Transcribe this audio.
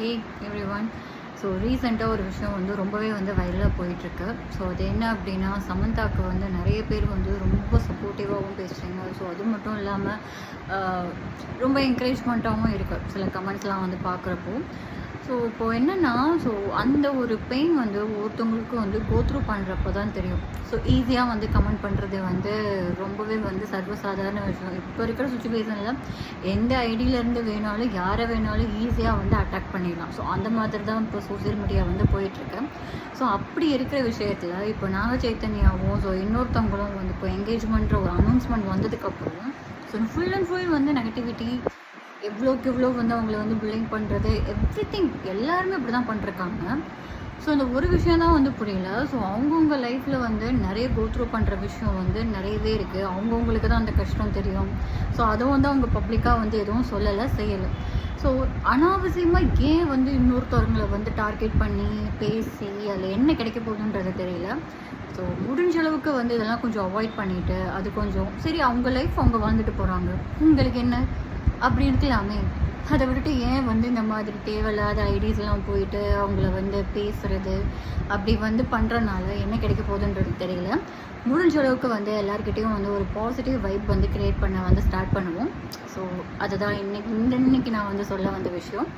ஹே everyone. So ரீசெண்டாக ஒரு விஷயம் வந்து ரொம்பவே வந்து வைரலாக போயிட்டுருக்கு. ஸோ அது என்ன அப்படின்னா, சமந்தாவுக்கு வந்து நிறைய பேர் வந்து ரொம்ப சப்போர்ட்டிவாகவும் பேசுகிறாங்க. ஸோ அது மட்டும் இல்லாமல் ரொம்ப என்கரேஜ்மெண்ட்டாகவும் இருக்குது சில கமெண்ட்ஸ்லாம் வந்து பார்க்குறப்போ. ஸோ இப்போது என்னென்னா, ஸோ அந்த ஒரு பெயின் வந்து ஒருத்தவங்களுக்கு வந்து கோத்ரூ பண்ணுறப்போ தான் தெரியும். ஸோ ஈஸியாக வந்து கமெண்ட் பண்ணுறது வந்து ரொம்பவே வந்து சர்வசாதாரண விஷயம். இப்போ இருக்கிற சுச்சுவேஷனில் எந்த ஐடியிலேருந்து வேணாலும் யாரை வேணாலும் ஈஸியாக வந்து அட்டாக் பண்ணிடலாம். ஸோ அந்த மாதிரி தான் இப்போ சோசியல் மீடியா வந்து போயிட்டுருக்கு. ஸோ அப்படி இருக்கிற விஷயத்தில் இப்போ நாக சைத்தன்யாவும் ஸோ இன்னொருத்தவங்களும் வந்து இப்போ என்கேஜ்மெண்ட்ற ஒரு அனௌன்ஸ்மெண்ட் வந்ததுக்கப்புறம் ஸோ ஃபுல் அண்ட் ஃபுல் வந்து நெகட்டிவிட்டி எவ்வளோக்கு எவ்வளோ வந்து அவங்கள வந்து பில்லிங் பண்ணுறது எவ்ரிதிங் எல்லாருமே இப்படி தான் பண்ணிருக்காங்க. ஸோ இந்த ஒரு விஷயம் தான் வந்து புரியல. ஸோ அவங்கவுங்க லைஃப்பில் வந்து நிறைய கோத்ரூ பண்ணுற விஷயம் வந்து நிறையவே இருக்குது. அவங்கவுங்களுக்கு தான் அந்த கஷ்டம் தெரியும். ஸோ அதுவும் வந்து அவங்க பப்ளிக்காக வந்து எதுவும் சொல்லலை, செய்யலை. ஸோ அனாவசியமாக ஏன் வந்து இன்னொருத்தவங்களை வந்து டார்கெட் பண்ணி பேசி அதில் என்ன கிடைக்க போகுதுன்றது தெரியல. ஸோ முடிஞ்ச அளவுக்கு வந்து இதெல்லாம் கொஞ்சம் அவாய்ட் பண்ணிவிட்டு அது கொஞ்சம் சரி அவங்க லைஃப் அவங்க வாழ்ந்துட்டு போகிறாங்க, உங்களுக்கு என்ன அப்படி இருக்கலாமே. அதை விட்டுட்டு ஏன் வந்து இந்த மாதிரி தேவையில்லாத ஐடிஸ்லாம் போயிட்டு அவங்கள வந்து பேசுகிறது அப்படி வந்து பண்ணுறனால என்ன கிடைக்க போகுதுன்றது தெரியல. முடிஞ்ச அளவுக்கு வந்து எல்லாருக்கிட்டேயும் வந்து ஒரு பாசிட்டிவ் வைப் வந்து க்ரியேட் பண்ண வந்து ஸ்டார்ட் பண்ணுவோம். ஸோ அதுதான் இன்னைக்கு நான் வந்து சொல்ல வந்த விஷயம்.